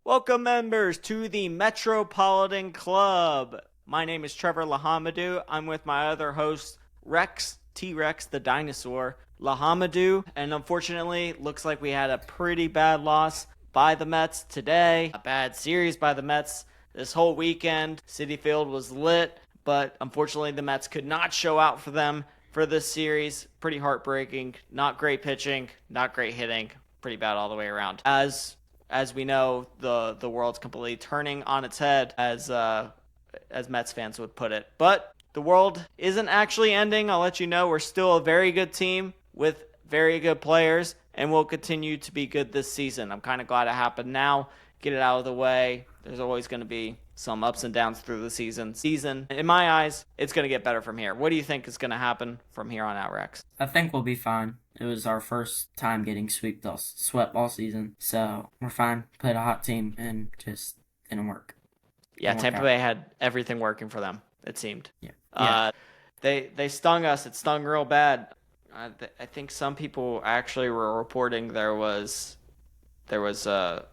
Welcome, members, to the Metropolitan Club. My name is Trevor Lahamadou. I'm with my other host, Rex, T-Rex, the dinosaur, Lahamadou. And unfortunately, looks like we had a pretty bad loss by the Mets today. A bad series by the Mets this whole weekend. Citi Field was lit, but unfortunately the Mets could not show out for them for this series. Pretty heartbreaking. Not great pitching, not great hitting. Pretty bad all the way around. As we know, the world's completely turning on its head, as Mets fans would put it. But the world isn't actually ending. I'll let you know we're still a very good team with very good players, and we'll continue to be good this season. I'm kind of glad it happened now. Get it out of the way. There's always going to be some ups and downs through the season. In my eyes, it's going to get better from here. What do you think is going to happen from here on out, Rex? I think we'll be fine. It was our first time getting swept all season, so we're fine. Played a hot team and just didn't work. Yeah, Tampa Bay had everything working for them, it seemed. Yeah. They stung us. It stung real bad. I think some people actually were reporting there was an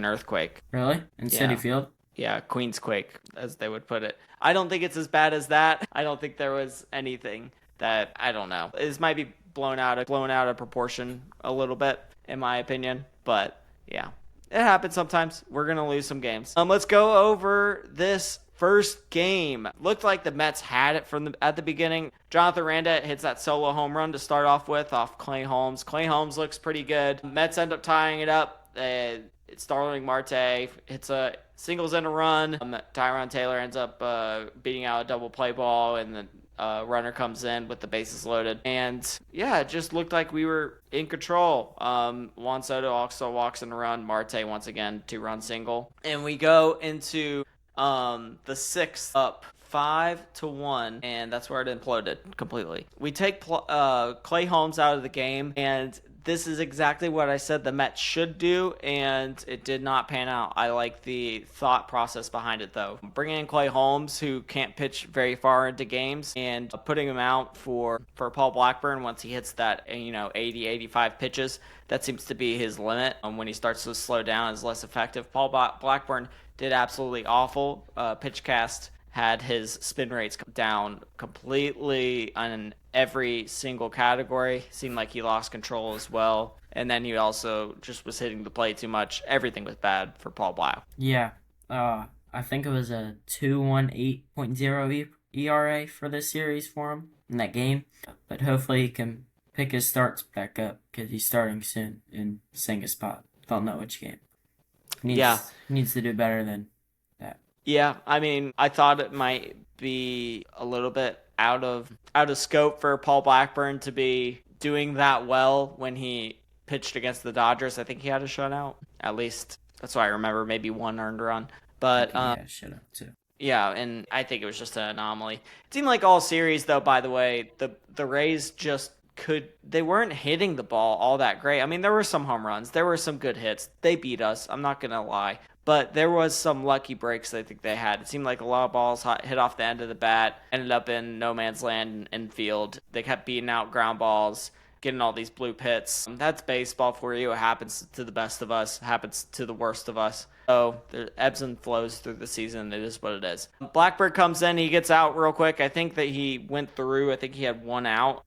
earthquake. Really? In Citi Field? Yeah, Queensquake, as they would put it. I don't think it's as bad as that. I don't think there was anything that, I don't know. This might be blown out of proportion a little bit, in my opinion. But, yeah, it happens sometimes. We're going to lose some games. Let's go over this first game. Looked like the Mets had it at the beginning. Jonathan Randa hits that solo home run to start off with off Clay Holmes. Clay Holmes looks pretty good. Mets end up tying it up. Starling Marte hits a singles and a run. Tyron Taylor ends up beating out a double play ball, and the runner comes in with the bases loaded. And yeah, it just looked like we were in control. Juan Soto also walks in a run. Marte once again 2-run single, and we go into the sixth up 5-1, and that's where it imploded completely. We take Clay Holmes out of the game, and this is exactly what I said the Mets should do, and it did not pan out. I like the thought process behind it, though. Bringing in Clay Holmes, who can't pitch very far into games, and putting him out for Paul Blackburn once he hits that 80, 85 pitches. That seems to be his limit. When he starts to slow down, is less effective. Paul Blackburn did absolutely awful. PitchCast had his spin rates down completely on every single category. Seemed like he lost control as well. And then he also just was hitting the plate too much. Everything was bad for Paul Black. Yeah. I think it was a 2.18 ERA for this series for him in that game. But hopefully he can pick his starts back up because he's starting soon in sing a spot. Don't know which game. He needs to do better than that. Yeah, I mean, I thought it might be a little bit out of scope for Paul Blackburn to be doing that well when he pitched against the Dodgers. I think he had a shutout. At least that's what I remember. Maybe one earned run. But shutout too. Yeah, and I think it was just an anomaly. It seemed like all series, though, by the way, the Rays just they weren't hitting the ball all that great. I mean, there were some home runs. There were some good hits. They beat us. I'm not going to lie. But there was some lucky breaks I think they had. It seemed like a lot of balls hit off the end of the bat, ended up in no man's land in field. They kept beating out ground balls, getting all these blue pits. That's baseball for you. It happens to the best of us. It happens to the worst of us. So there ebbs and flows through the season. It is what it is. Blackbird comes in. He gets out real quick. I think that he went through. I think he had one out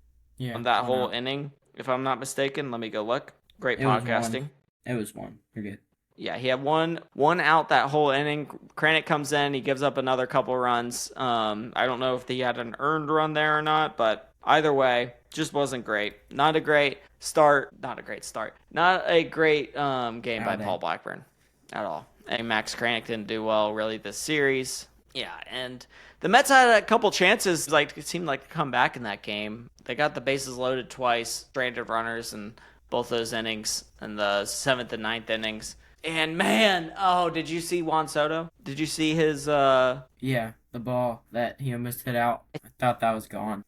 on that whole inning, if I'm not mistaken. Let me go look. Great podcasting. It was one. You're good. Yeah, he had one out that whole inning. Kranick comes in. He gives up another couple runs. I don't know if he had an earned run there or not, but either way, just wasn't great. Not a great start. Not a great start. Not a great game by Paul Blackburn at all. And Max Kranick didn't do well really this series. Yeah, and the Mets had a couple chances. It seemed like to come back in that game. They got the bases loaded twice, stranded runners in both those innings, in the 7th and 9th innings. And man, did you see Juan Soto? Did you see his Yeah, the ball that he almost hit out. I thought that was gone.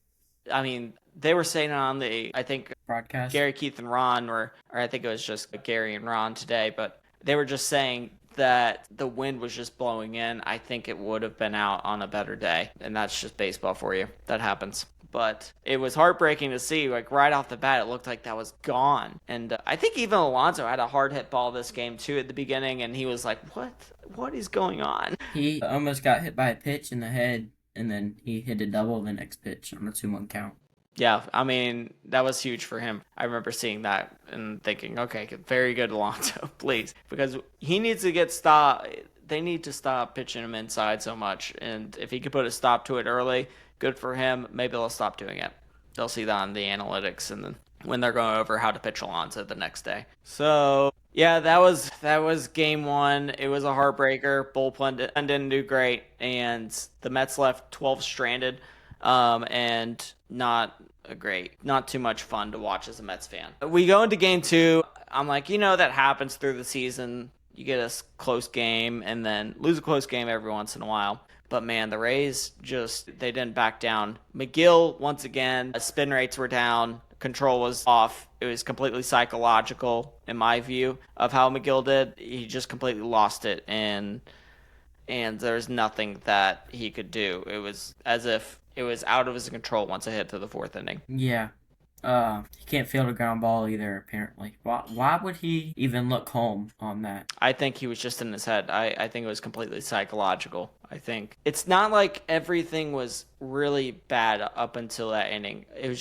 I mean, they were saying on the, I think, broadcast. Gary, Keith, and Ron, or I think it was just Gary and Ron today, but they were just saying that the wind was just blowing in. I think it would have been out on a better day, and that's just baseball for you. That happens. but it was heartbreaking to see. Like right off the bat, it looked like that was gone. And I think even Alonso had a hard hit ball this game too at the beginning, and he was like, What is going on?" He almost got hit by a pitch in the head, and then he hit a double the next pitch on a 2-1 count. Yeah, I mean, that was huge for him. I remember seeing that and thinking, okay, very good, Alonso, please. Because he needs to get stopped. They need to stop pitching him inside so much. And if he could put a stop to it early, good for him. Maybe they'll stop doing it. They'll see that on the analytics and then when they're going over how to pitch Alonso the next day. So, yeah, that was game one. It was a heartbreaker. Bullpen didn't do great. And the Mets left 12 stranded. And not too much fun to watch as a Mets fan. We go into game two. I'm like, that happens through the season. You get a close game and then lose a close game every once in a while. But man, the Rays they didn't back down. McGill, once again, spin rates were down. Control was off. It was completely psychological, in my view, of how McGill did. He just completely lost it, and there's nothing that he could do. It was as if it was out of his control once it hit to the fourth inning. Yeah. He can't field a ground ball either, apparently. Why would he even look home on that? I think he was just in his head. I think it was completely psychological. I think it's not like everything was really bad up until that inning. It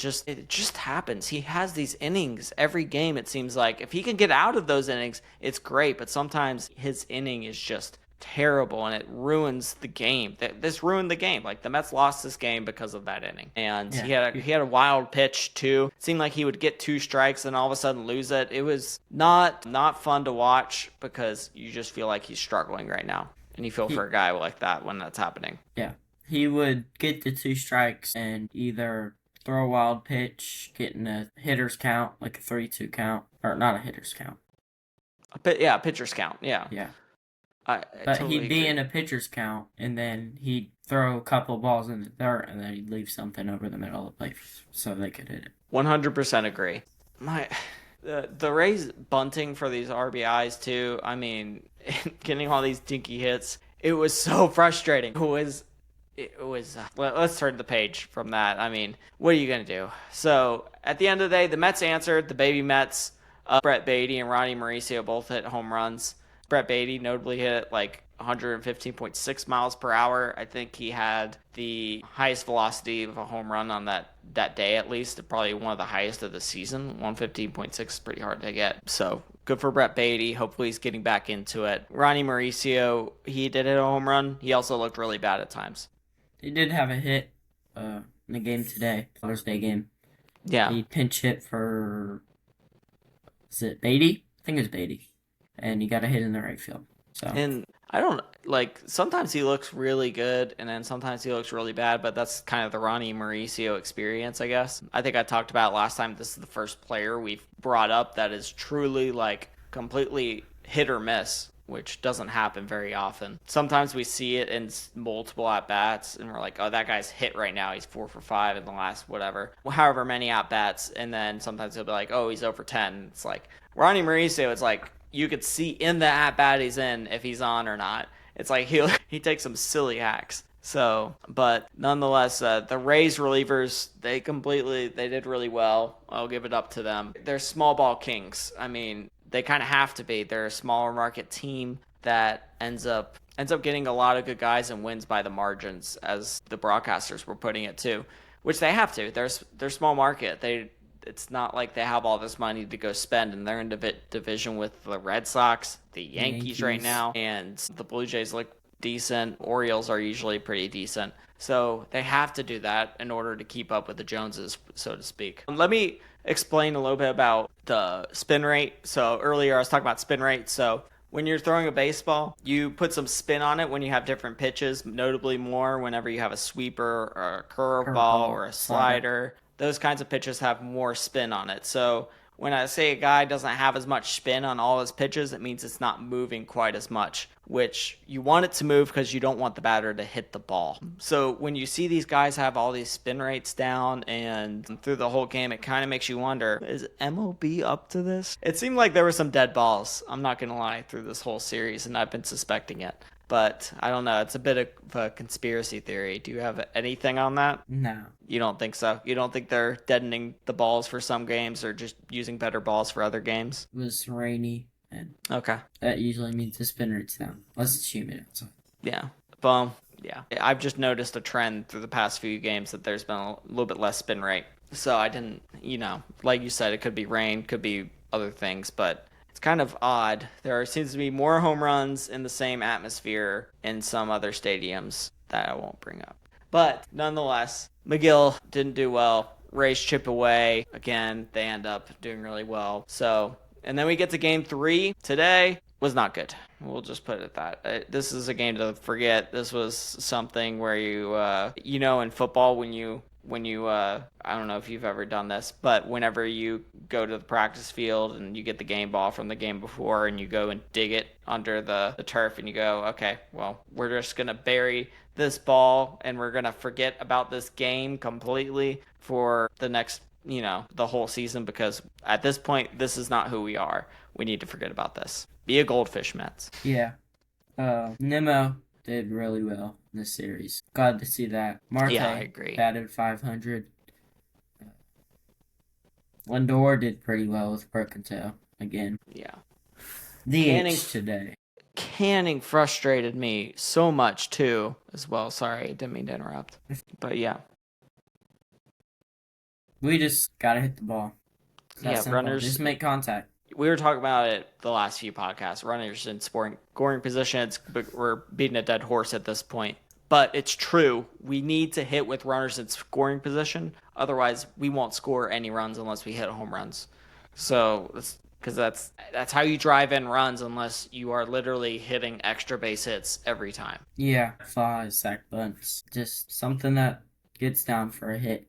just happens. He has these innings every game, it seems like. If he can get out of those innings, it's great. But sometimes his inning is just terrible and it ruins the game. This ruined the game. Like the Mets lost this game because of that inning. And yeah. he had a wild pitch too. It seemed like he would get 2 strikes and all of a sudden lose it. It was not fun to watch because you just feel like he's struggling right now. And you feel for a guy like that when that's happening. Yeah. He would get the 2 strikes and either throw a wild pitch, get in a hitter's count, like a 3-2 count, or not a hitter's count. A pitcher's count. Yeah. Yeah. But totally he'd be in a pitcher's count, and then he'd throw a couple of balls in the dirt, and then he'd leave something over the middle of the plate so they could hit it. 100% agree. The Rays bunting for these RBIs too. I mean, getting all these dinky hits. It was so frustrating. It was. Let's turn the page from that. I mean, what are you gonna do? So at the end of the day, the Mets answered. The baby Mets. Brett Beatty and Ronnie Mauricio both hit home runs. Brett Beatty notably hit like 115.6 miles per hour. I think he had the highest velocity of a home run on that day, at least. Probably one of the highest of the season. 115.6 is pretty hard to get. So good for Brett Beatty. Hopefully he's getting back into it. Ronnie Mauricio, he did hit a home run. He also looked really bad at times. He did have a hit in the game today, Thursday game. Yeah. He pinch hit for, is it Beatty? I think it was Beatty. And he got a hit in the right field. So. And I don't, sometimes he looks really good, and then sometimes he looks really bad, but that's kind of the Ronnie Mauricio experience, I guess. I think I talked about last time, this is the first player we've brought up that is truly, completely hit or miss, which doesn't happen very often. Sometimes we see it in multiple at-bats, and we're like, oh, that guy's hit right now. He's 4 for 5 in the last however many at-bats, and then sometimes he'll be like, oh, he's 0 for 10. It's like, Ronnie Mauricio, it's like, you could see in the at-bat he's in if he's on or not. It's like he takes some silly hacks. So, but nonetheless, the Rays relievers, they did really well. I'll give it up to them. They're small ball kings. I mean, they kind of have to be. They're a smaller market team that ends up getting a lot of good guys and wins by the margins, as the broadcasters were putting it too, which they have to. They're small market. It's not like they have all this money to go spend, and they're in division with the Red Sox, the Yankees right now, and the Blue Jays look decent. Orioles are usually pretty decent. So they have to do that in order to keep up with the Joneses, so to speak. Let me explain a little bit about the spin rate. So earlier I was talking about spin rate. So when you're throwing a baseball, you put some spin on it when you have different pitches, notably more whenever you have a sweeper or a curveball or a slider. Those kinds of pitches have more spin on it. So when I say a guy doesn't have as much spin on all his pitches, it means it's not moving quite as much, which you want it to move because you don't want the batter to hit the ball. So when you see these guys have all these spin rates down and through the whole game, it kind of makes you wonder, is MLB up to this? It seemed like there were some dead balls, I'm not going to lie, through this whole series, and I've been suspecting it. But I don't know. It's a bit of a conspiracy theory. Do you have anything on that? No. You don't think so? You don't think they're deadening the balls for some games or just using better balls for other games? It was rainy, and Okay. that usually means the spin rate's down. Unless it's humid outside. Yeah. Well, yeah. I've just noticed a trend through the past few games that there's been a little bit less spin rate. So I didn't, like you said, it could be rain, could be other things, but it's kind of odd. There seems to be more home runs in the same atmosphere in some other stadiums that I won't bring up. But nonetheless, McGill didn't do well. Rays chip away. Again, they end up doing really well. So, and then we get to game 3 today. Was not good. We'll just put it at that. This is a game to forget. This was something where in football when you I don't know if you've ever done this, but whenever you go to the practice field and you get the game ball from the game before and you go and dig it under the turf and you go, okay, well, we're just going to bury this ball and we're going to forget about this game completely for the next, the whole season, because at this point, this is not who we are. We need to forget about this. Be a goldfish, Mets. Yeah. Nemo did really well in this series. Glad to see that. Marte Yeah, I agree. batted 500. Lindor did pretty well with broken toe again. Yeah. DH today. Canning frustrated me so much too, as well. Sorry, didn't mean to interrupt. But yeah. We just gotta hit the ball. Runners just make contact. We were talking about it the last few podcasts. Runners in scoring positions, but we're beating a dead horse at this point. But it's true. We need to hit with runners in scoring position. Otherwise, we won't score any runs unless we hit home runs. So, because that's how you drive in runs, unless you are literally hitting extra base hits every time. Yeah, flies, sack bunts, just something that gets down for a hit.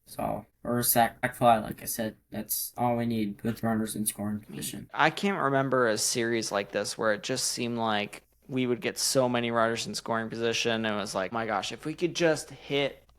So, or a sack fly, like I said, that's all we need with runners in scoring position. I can't remember a series like this where it just seemed like we would get so many runners in scoring position, and it was like, my gosh, if we could just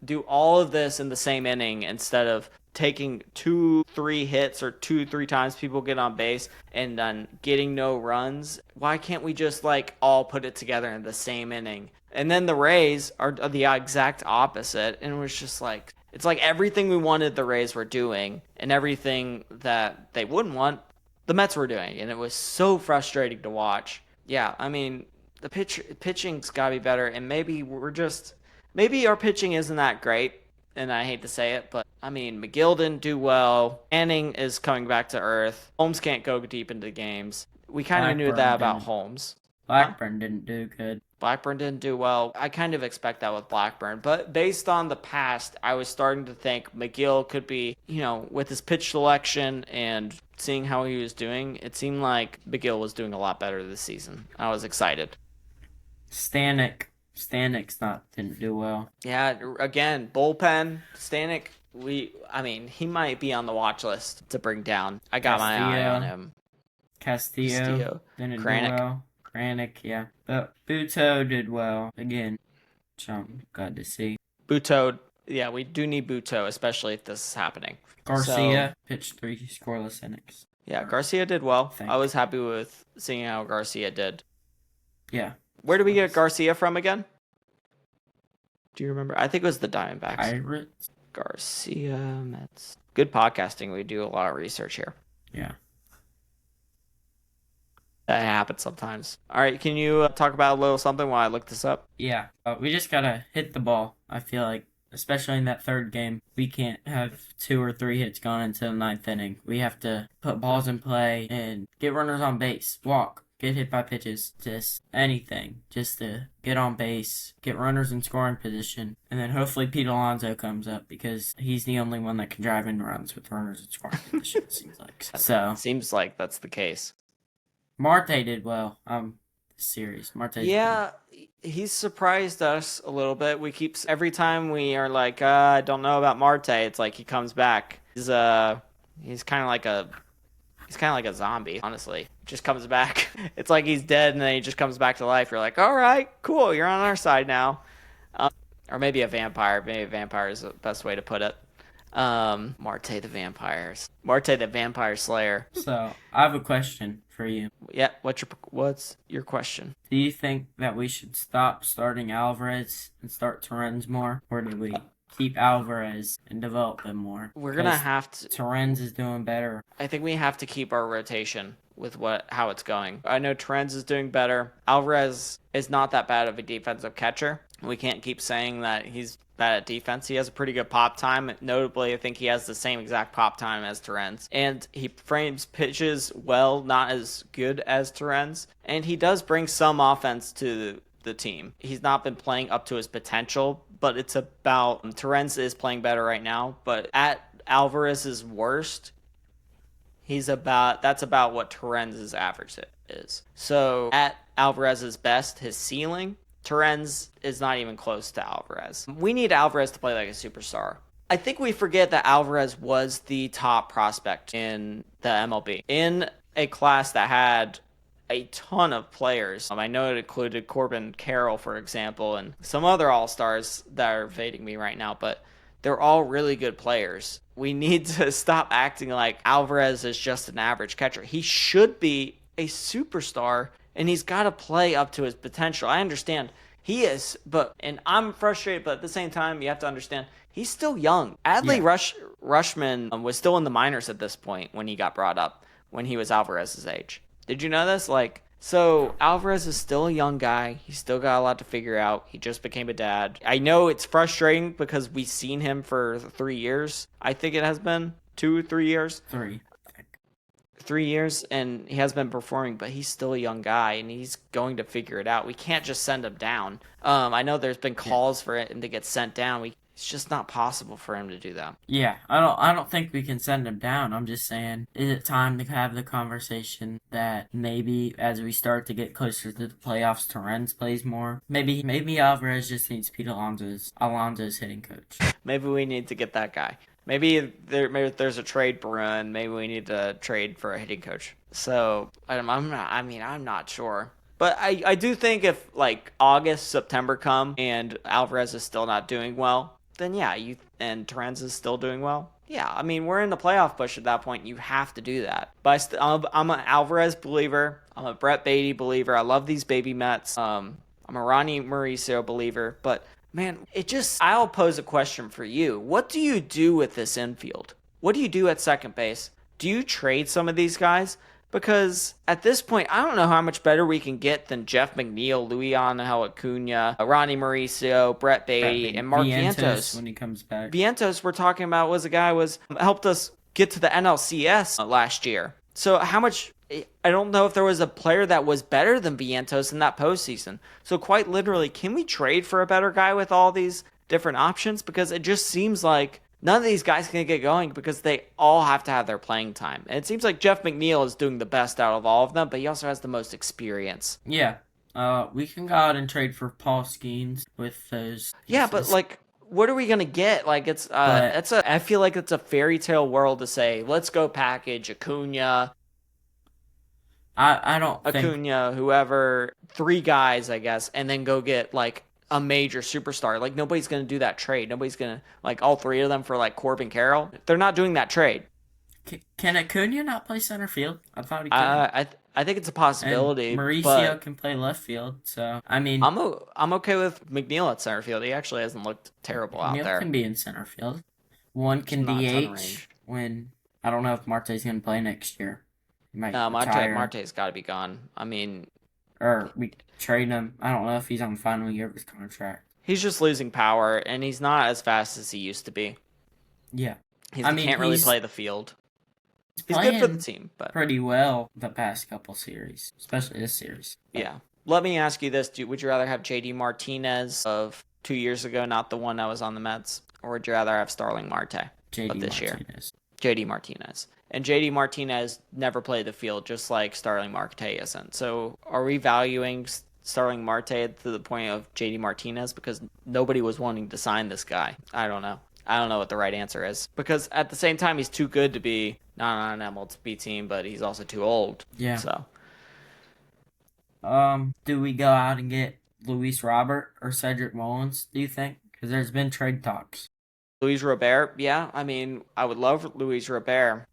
do all of this in the same inning instead of taking 2-3 hits or 2-3 times people get on base and then getting no runs, why can't we just all put it together in the same inning? And then the Rays are the exact opposite, and it was just like, it's like everything we wanted the Rays were doing and everything that they wouldn't want, the Mets were doing. And it was so frustrating to watch. Yeah, I mean, the pitching's got to be better. And maybe our pitching isn't that great. And I hate to say it, but I mean, McGill didn't do well. Manning is coming back to earth. Holmes can't go deep into games. We kind of knew that about Holmes. Blackburn didn't do good. Blackburn didn't do well. I kind of expect that with Blackburn. But based on the past, I was starting to think McGill could be, with his pitch selection and seeing how he was doing, it seemed like McGill was doing a lot better this season. I was excited. Stanek didn't do well. Yeah, again, bullpen. Stanek, he might be on the watch list to bring down. I got my eye on him. Castillo didn't do well. Granick, yeah. But Buto did well again, which I'm glad to see. Buto, yeah, we do need Buto, especially if this is happening. Garcia pitched 3 scoreless innings. Yeah, Garcia did well. I was happy with seeing how Garcia did. Yeah. Where did we get Garcia from again? Do you remember? I think it was the Diamondbacks. Pirates. Garcia, Mets. Good podcasting. We do a lot of research here. Yeah. That happens sometimes. All right, can you talk about a little something while I look this up? Yeah, we just gotta hit the ball. I feel like, especially in that third game, we can't have 2 or 3 hits going into the 9th inning. We have to put balls in play and get runners on base, walk, get hit by pitches, just anything, just to get on base, get runners in scoring position, and then hopefully Pete Alonso comes up because he's the only one that can drive in runs with runners in scoring position. It seems like Seems like that's the case. Marte did well. Series. Marte. Yeah, he's surprised us a little bit. Every time we are like, I don't know about Marte. It's like he comes back. He's kind of like a zombie, honestly. Just comes back. It's like he's dead and then he just comes back to life. You're like, all right, cool. You're on our side now. Or maybe a vampire. Maybe a vampire is the best way to put it. Marte the Vampire Slayer. So I have a question for you. Yeah, what's your question? Do you think that we should stop starting Alvarez and start Torrens more, or do we keep Alvarez and develop them more? We're gonna Because have to. Torrens is doing better. I think we have to keep our rotation with how it's going. I know Trent's is doing better. Alvarez is not that bad of a defensive catcher. We can't keep saying that he's bad at defense. He has a pretty good pop time. Notably, I think he has the same exact pop time as Torrens. And he frames pitches well, not as good as Torrens. And he does bring some offense to the team. He's not been playing up to his potential, but it's about Torrens is playing better right now. But at Alvarez's worst, that's about what Torrens' average is. So at Alvarez's best, his ceiling, Torrens is not even close to Alvarez. We need Alvarez to play like a superstar. I think we forget that Alvarez was the top prospect in the MLB. In a class that had a ton of players. I know it included Corbin Carroll, for example, and some other all-stars that are fading me right now, but they're all really good players. We need to stop acting like Alvarez is just an average catcher. He should be a superstar, and he's got to play up to his potential. I understand he is, and I'm frustrated, but at the same time, you have to understand he's still young. Adley Rushman was still in the minors at this point when he got brought up, when he was Alvarez's age. Did you know this? So Alvarez is still a young guy. He's still got a lot to figure out. He just became a dad. I know it's frustrating because we've seen him for 3 years. I think it has been 2 or 3 years. 3. 3 years, and he has been performing, but he's still a young guy, and he's going to figure it out. We can't just send him down. I know there's been calls for him to get sent down. It's just not possible for him to do that. Yeah, I don't think we can send him down. I'm just saying, is it time to have the conversation that maybe as we start to get closer to the playoffs, Torrens plays more? Maybe Alvarez just needs Pete Alonso's hitting coach. Maybe we need to get that guy. Maybe there's a trade brewing. Maybe we need to trade for a hitting coach. So I'm not sure. But I do think if August, September come and Alvarez is still not doing well, then yeah, and Torrens is still doing well. Yeah, we're in the playoff push at that point. You have to do that. But I'm an Alvarez believer. I'm a Brett Beatty believer. I love these baby Mets. I'm a Ronnie Mauricio believer. But man, I'll pose a question for you. What do you do with this infield? What do you do at second base? Do you trade some of these guys? Because at this point, I don't know how much better we can get than Jeff McNeil, Luis Acuna, Ronnie Mauricio, Brett Beatty, and Mark Vientos. When he comes back. Vientos, we're talking about, was a guy helped us get to the NLCS last year. So how much... I don't know if there was a player that was better than Vientos in that postseason. So quite literally, can we trade for a better guy with all these different options? Because it just seems like none of these guys can get going because they all have to have their playing time. And it seems like Jeff McNeil is doing the best out of all of them, but he also has the most experience. Yeah. We can go out and trade for Paul Skeens with those pieces. Yeah, but what are we gonna get? I feel like it's a fairy tale world to say, let's go package Acuna. I don't think Acuna, whoever, 3 guys, I guess, and then go get a major superstar. Nobody's going to do that trade. Nobody's going to, all 3 of them for Corbin Carroll. They're not doing that trade. Can Acuna not play center field? I thought he could. I think it's a possibility. And Mauricio can play left field, so I'm okay with McNeil at center field. He actually hasn't looked terrible out there. McNeil can be in center field. One can DH when I don't know if Marte's going to play next year. No, Marte's got to be gone. Or we trade him. I don't know if he's on the final year of his contract. He's just losing power, and he's not as fast as he used to be. Yeah. He can't really play the field. He's good for the team, but pretty well the past couple series, especially this series. Yeah. Let me ask you this. Would you rather have J.D. Martinez of 2 years ago, not the one that was on the Mets, or would you rather have Starling Marte of this year? J.D. Martinez. And J.D. Martinez never played the field, just like Starling Marte isn't. So are we valuing Starling Marte to the point of J.D. Martinez? Because nobody was wanting to sign this guy. I don't know. I don't know what the right answer is. Because at the same time, he's too good to be not on an MLB team, but he's also too old. Yeah. So. Do we go out and get Luis Robert or Cedric Mullins, do you think? Because there's been trade talks. Luis Robert, yeah. I would love Luis Robert.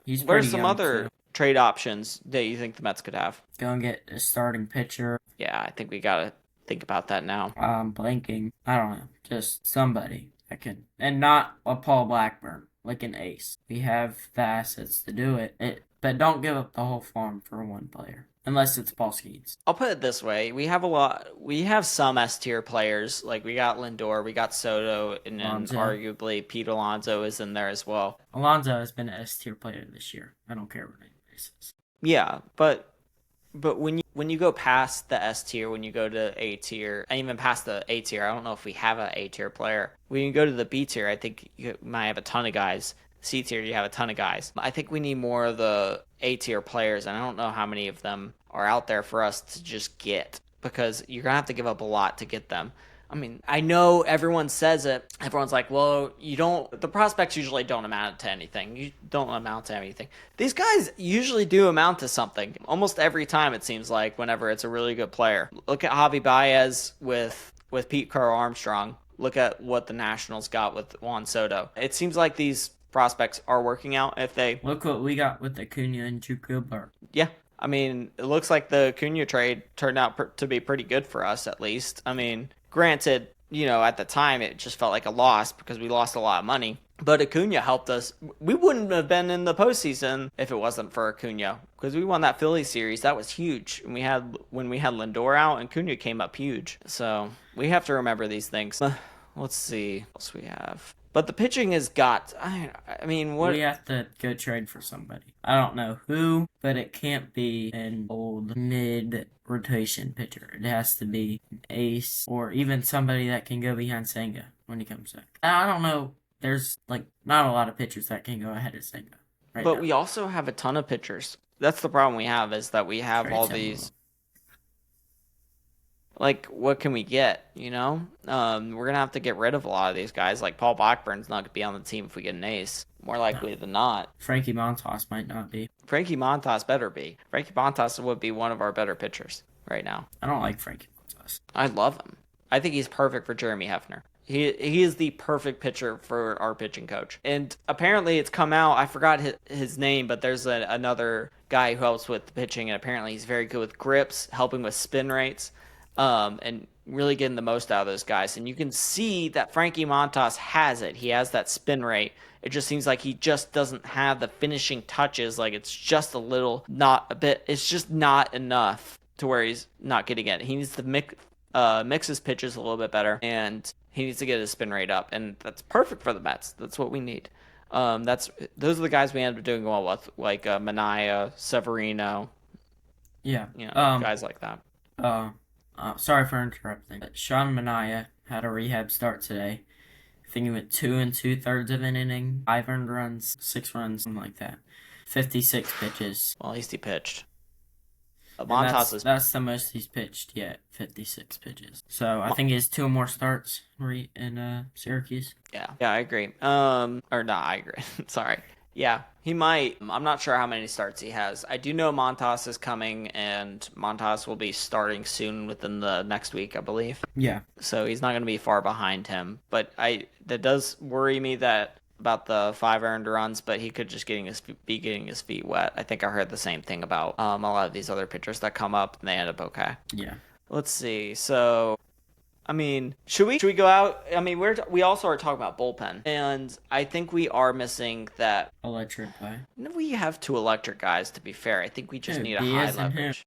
He's where's some young other... too. trade options that you think the Mets could have? Go and get a starting pitcher. Yeah, I think we gotta think about that now. Blanking. I don't know. Just somebody that can, and not a Paul Blackburn, like an ace. We have the assets to do it. But don't give up the whole farm for one player. Unless it's Paul Skeens. I'll put it this way: we have some S tier players. Like we got Lindor, we got Soto, and then arguably Pete Alonso is in there as well. Alonso has been an S tier player this year. I don't care what anybody says. Yeah, but when you go past the S tier, when you go to A tier, and even past the A tier, I don't know if we have an A tier player. When you go to the B tier, I think you might have a ton of guys. C tier, you have a ton of guys. I think we need more of the A tier players, and I don't know how many of them are out there for us to just get, because you're gonna have to give up a lot to get them. I mean, I know everyone says it. Everyone's like, well, the prospects usually don't amount to anything. You don't amount to anything. These guys usually do amount to something. Almost every time, it seems like, whenever it's a really good player. Look at Javi Baez with Pete Carl Armstrong. Look at what the Nationals got with Juan Soto. It seems like these prospects are working out if they... Look what we got with Acuna and Chukwuemeka. Yeah. I mean, it looks like the Acuna trade turned out to be pretty good for us, at least. I mean, granted, at the time, it just felt like a loss because we lost a lot of money. But Acuna helped us. We wouldn't have been in the postseason if it wasn't for Acuna, because we won that Philly series. That was huge. And when we had Lindor out, Acuna came up huge. So we have to remember these things. Let's see what else we have. But the pitching has got, I mean, what... We have to go trade for somebody. I don't know who, but it can't be an old mid-rotation pitcher. It has to be an ace, or even somebody that can go behind Senga when he comes back. I don't know. There's, not a lot of pitchers that can go ahead of Senga right now. We also have a ton of pitchers. That's the problem we have, is that we have all these... what can we get, We're going to have to get rid of a lot of these guys. Like, Paul Blackburn's not going to be on the team if we get an ace. More likely than not. Frankie Montas might not be. Frankie Montas better be. Frankie Montas would be one of our better pitchers right now. I don't like Frankie Montas. I love him. I think he's perfect for Jeremy Hefner. He is the perfect pitcher for our pitching coach. And apparently it's come out, I forgot his name, but there's another guy who helps with the pitching, and apparently he's very good with grips, helping with spin rates. And really getting the most out of those guys. And you can see that Frankie Montas has it. He has that spin rate. It just seems like he just doesn't have the finishing touches. Like, it's just it's just not enough to where he's not getting it. He needs to mix his pitches a little bit better, and he needs to get his spin rate up. And that's perfect for the Mets. That's what we need. Those are the guys we ended up doing well with, like Manaea, Severino. Yeah. Guys like that. Sorry for interrupting, but Sean Manaea had a rehab start today. I think he went 2 2/3 of an inning, 5 earned runs, 6 runs, something like that. 56 pitches. Well, at least he pitched. That's the most he's pitched yet, 56 pitches. So I think he has 2 more starts in Syracuse. Yeah, I agree. I agree. Sorry. Yeah, he might. I'm not sure how many starts he has. I do know Montas is coming, and Montas will be starting soon within the next week, I believe. Yeah. So he's not going to be far behind him. But that does worry me about the 5 earned runs, but he could just be getting his feet wet. I think I heard the same thing about a lot of these other pitchers that come up and they end up okay. Yeah. Let's see. So, I mean, should we go out? I mean, we also are talking about bullpen, and I think we are missing that electric guy. We have 2 electric guys, to be fair. I think we just need a high leverage.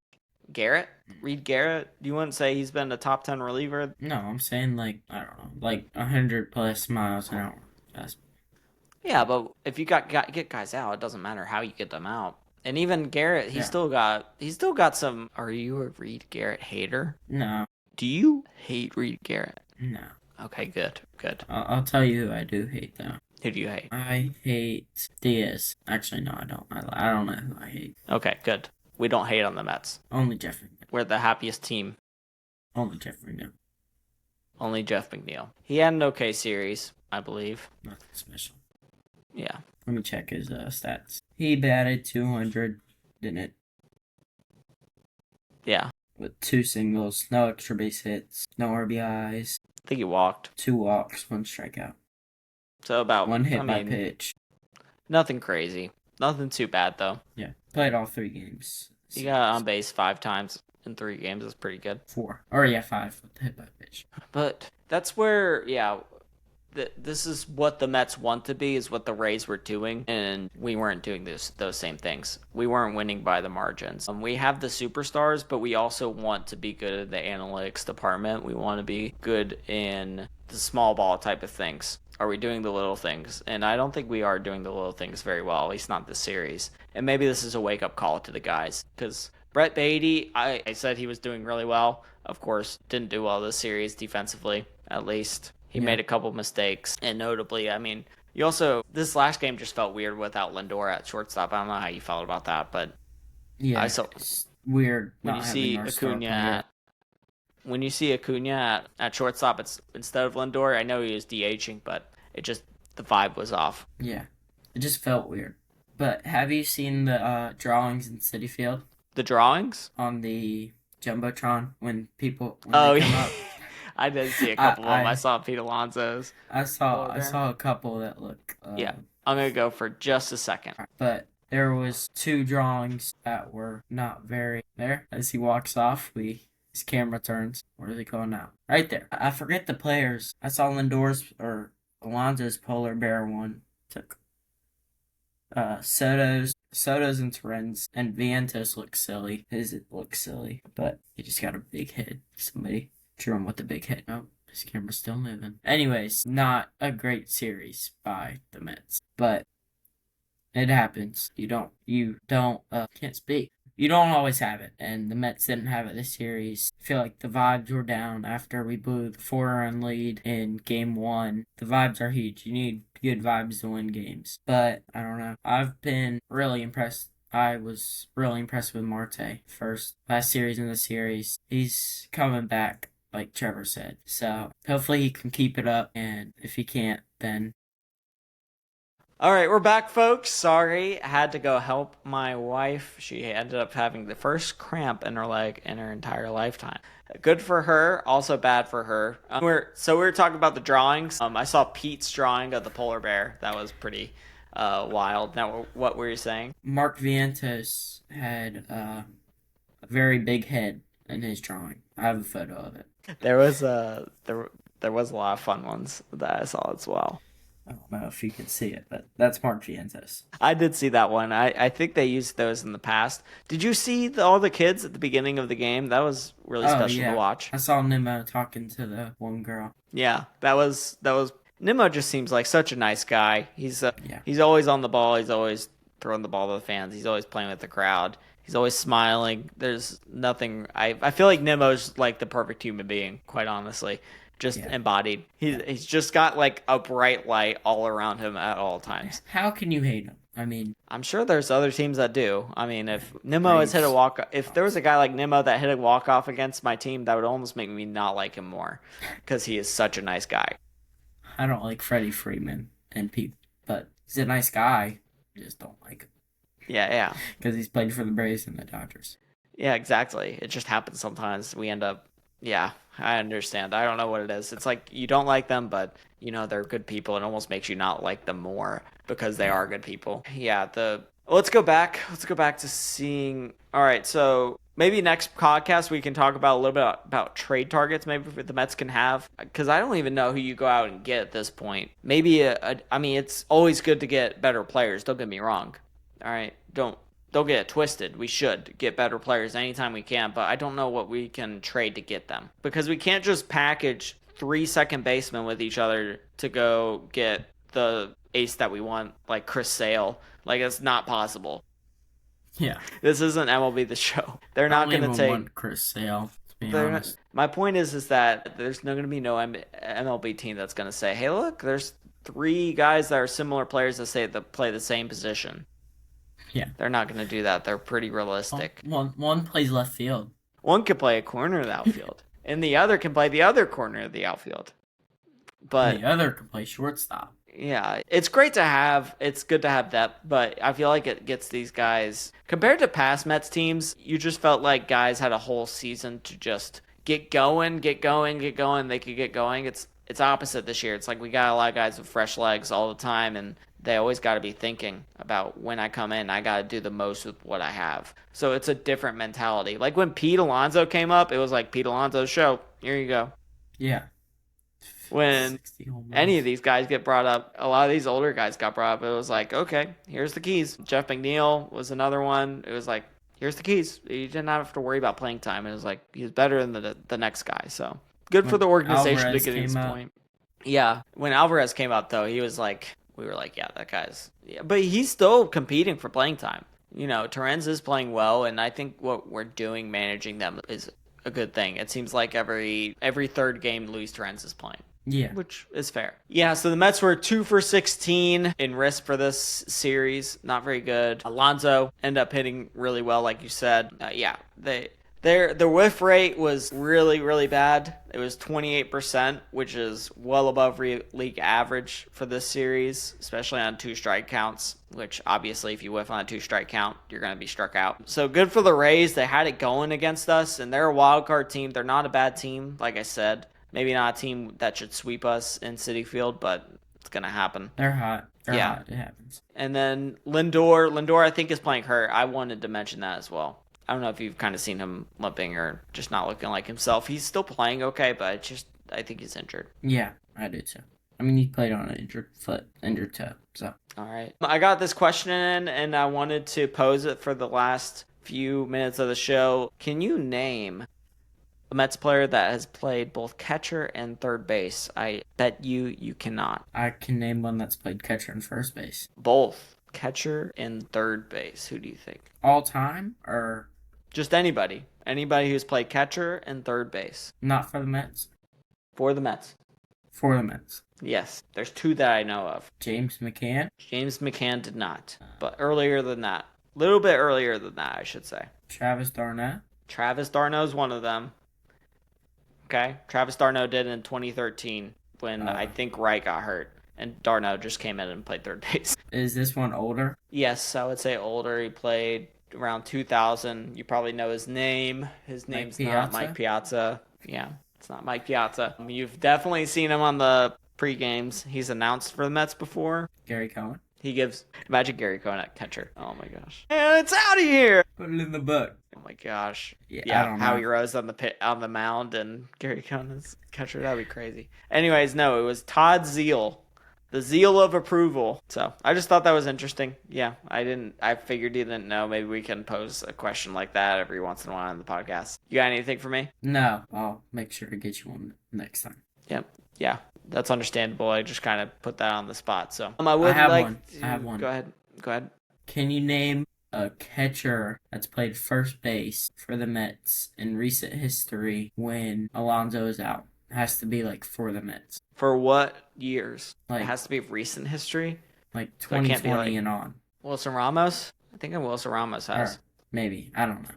Garrett? Reed Garrett? Do you want to say he's been a top 10 reliever? No, I'm saying 100 plus miles an hour. Yeah, but if you get guys out, it doesn't matter how you get them out. And even Garrett, he's still got some. Are you a Reed Garrett hater? No. Do you hate Reed Garrett? No. Okay, good. I'll tell you who I do hate, though. Who do you hate? I hate Diaz. Actually, no, I don't. I don't know who I hate. Okay, good. We don't hate on the Mets. Only Jeff McNeil. We're the happiest team. Only Jeff McNeil. Only Jeff McNeil. He had an okay series, I believe. Nothing special. Yeah. Let me check his stats. He batted 200, didn't it? Yeah. With 2 singles, no extra base hits, no RBIs. I think he walked. 2 walks, 1 strikeout. So about 1 hit by pitch. Nothing crazy. Nothing too bad though. Yeah, played all 3 games. You got on base 5 times in 3 games. That's pretty good. 4. Or yeah, 5 with the hit by pitch. But that's where, yeah, this is what the Mets want to be, is what the Rays were doing, and we weren't doing those same things. We weren't winning by the margins. We have the superstars, but we also want to be good at the analytics department. We want to be good in the small ball type of things. Are we doing the little things? And I don't think we are doing the little things very well, at least not this series. And maybe this is a wake-up call to the guys, because Brett Beatty, I said he was doing really well. Of course, didn't do well this series defensively, at least. He made a couple mistakes, and notably, I mean, you also, this last game just felt weird without Lindor at shortstop. I don't know how you felt about that, but yeah, it's weird when you see Acuna at shortstop, it's instead of Lindor. I know he was DHing, but the vibe was off. Yeah, it just felt weird. But have you seen the drawings in Citi Field? The drawings on the jumbotron when they come up. I did see a couple of them. I saw Pete Alonso's. I saw a couple that look. Yeah, I'm gonna go for just a second. But there was 2 drawings that were not very there. As he walks off, his camera turns. Where is he going now? Right there. I forget the players. I saw Lindor's or Alonso's polar bear one. Took Soto's and Torrens, and Vientos looks silly. His looks silly, but he just got a big hit. Somebody drew him with a big hit. Oh, his camera's still moving. Anyways, not a great series by the Mets, but it happens. You can't speak. You don't always have it, and the Mets didn't have it this series. I feel like the vibes were down after we blew the 4-run lead in Game 1. The vibes are huge. You need good vibes to win games. But, I don't know. I've been really impressed. I was really impressed with Marte last series in the series. He's coming back, like Trevor said. So, hopefully he can keep it up, and if he can't, then... All right, we're back, folks. Sorry, I had to go help my wife. She ended up having the first cramp in her leg in her entire lifetime. Good for her, also bad for her. We were talking about the drawings. I saw Pete's drawing of the polar bear. That was pretty wild. Now, what were you saying? Mark Vientos had a very big head in his drawing. I have a photo of it. There was a lot of fun ones that I saw as well. I don't know if you can see it, but that's Mark Vientos. I did see that one. I think they used those in the past. Did you see all the kids at the beginning of the game? That was really special to watch. I saw Nimmo talking to the one girl. Yeah, that was. Nimmo just seems like such a nice guy. He's always on the ball. He's always throwing the ball to the fans. He's always playing with the crowd. He's always smiling. There's nothing. I feel like Nimmo's like the perfect human being, quite honestly. Just embodied. He's just got like a bright light all around him at all times. How can you hate him? I mean, I'm sure there's other teams that do. I mean, if Nimmo has hit a walk, if there was a guy like Nimmo that hit a walk off against my team, that would almost make me not like him more, because he is such a nice guy. I don't like Freddie Freeman and people, but he's a nice guy. I just don't like him. Yeah. Because he's played for the Braves and the Dodgers. Yeah, exactly. It just happens sometimes. We end up. Yeah, I understand. I don't know what it is. It's like you don't like them, but you know they're good people. It almost makes you not like them more because they are good people. Yeah. Let's go back. Let's go back to seeing. All right. So maybe next podcast we can talk about a little bit about trade targets. Maybe the Mets can have, because I don't even know who you go out and get at this point. Maybe I mean, it's always good to get better players. Don't get me wrong. All right. Don't get it twisted. We should get better players anytime we can, but I don't know what we can trade to get them, because we can't just package 3 second basemen with each other to go get the ace that we want, like Chris Sale. Like, it's not possible. Yeah. This isn't MLB The Show. They're not going to take want Chris Sale, to be honest. My point is that there's going to be no MLB team that's going to say, hey, look, there's 3 guys that are similar players that play the same position. Yeah. They're not going to do that. They're pretty realistic. One plays left field. One could play a corner of the outfield, and the other can play the other corner of the outfield. But the other can play shortstop. Yeah, it's great to have. It's good to have depth, but I feel like it gets these guys, compared to past Mets teams, you just felt like guys had a whole season to just get going. They could get going. It's opposite this year. It's like we got a lot of guys with fresh legs all the time, and they always got to be thinking about when I come in, I got to do the most with what I have. So it's a different mentality. Like when Pete Alonso came up, it was like Pete Alonso's show. Here you go. Yeah. When any of these guys get brought up, a lot of these older guys got brought up. It was like, okay, here's the keys. Jeff McNeil was another one. It was like, here's the keys. You didn't have to worry about playing time. It was like, he's better than the next guy. So good for the organization to get to this point. Yeah. When Alvarez came up, though, he was like, we were like, yeah, that guy's. Yeah. But he's still competing for playing time. You know, Torrens is playing well, and I think what we're doing managing them is a good thing. It seems like every third game, Luis Torrens is playing. Yeah. Which is fair. Yeah, so the Mets were 2 for 16 in risk for this series. Not very good. Alonso ended up hitting really well, like you said. Their whiff rate was really, really bad. It was 28%, which is well above league average for this series, especially on 2 strike counts, which obviously if you whiff on a 2 strike count, you're going to be struck out. So good for the Rays. They had it going against us, and they're a wild card team. They're not a bad team, like I said. Maybe not a team that should sweep us in Citi Field, but it's going to happen. They're hot. They're hot. It happens. And then Lindor, I think, is playing hurt. I wanted to mention that as well. I don't know if you've kind of seen him limping or just not looking like himself. He's still playing okay, but I think he's injured. Yeah, I do too. I mean, he played on an injured foot, injured toe. So. All right. I got this question in, and I wanted to pose it for the last few minutes of the show. Can you name a Mets player that has played both catcher and third base? I bet you cannot. I can name one that's played catcher and first base. Both catcher and third base. Who do you think? All time or just anybody? Anybody who's played catcher and third base. Not for the Mets. For the Mets. For the Mets. Yes, there's 2 that I know of. James McCann. James McCann did not, but earlier than that. A little bit earlier than that, I should say. Travis d'Arnaud. Travis d'Arnaud is one of them. Okay, Travis d'Arnaud did in 2013 when I think Wright got hurt, and d'Arnaud just came in and played third base. Is this one older? Yes, I would say older. He played around 2000. You probably know his name. His name's not Mike Piazza. Yeah, it's not Mike Piazza. You've definitely seen him on the pre-games. He's announced for the Mets before. Gary Cohen. Imagine Gary Cohen at catcher. Oh my gosh. And it's out of here. Put it in the book. Oh my gosh. Yeah, I don't know. Howie Rose on the mound and Gary Cohen is catcher. That'd be crazy. Anyways, no, it was Todd Zeal. The zeal of approval. So I just thought that was interesting. Yeah, I figured you didn't know. Maybe we can pose a question like that every once in a while on the podcast. You got anything for me? No, I'll make sure to get you one next time. Yep. Yeah, that's understandable. I just kind of put that on the spot. So I have one. Go ahead. Can you name a catcher that's played first base for the Mets in recent history when Alonso is out? It has to be like for the Mets. For what years? Like, it has to be recent history? Like 2020 and on. Wilson Ramos? I think Wilson Ramos has. Or maybe. I don't know.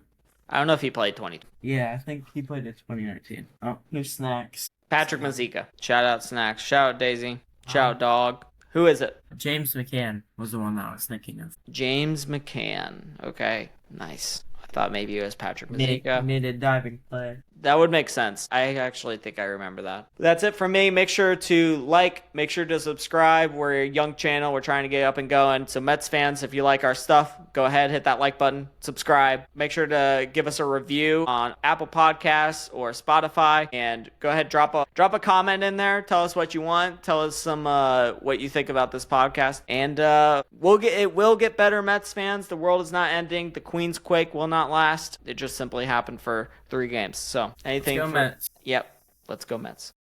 I don't know if he played 20. Yeah, I think he played in 2019. Oh, here's Snacks. Patrick Mazeika. Shout out Snacks. Shout out Daisy. Shout out Dog. Who is it? James McCann was the one that I was thinking of. James McCann. Okay. Nice. I thought maybe it was Patrick Mazeika. Mid diving play. That would make sense. I actually think I remember that. That's it from me. Make sure to make sure to subscribe. We're a young channel. We're trying to get up and going. So Mets fans, if you like our stuff, go ahead, hit that like button, subscribe. Make sure to give us a review on Apple Podcasts or Spotify, and go ahead, drop a comment in there. Tell us what you want. Tell us some what you think about this podcast, and it will get better, Mets fans. The world is not ending. The Queensquake will not last. It just simply happened for 3 games. So anything? Let's go Mets. Yep. Let's go Mets.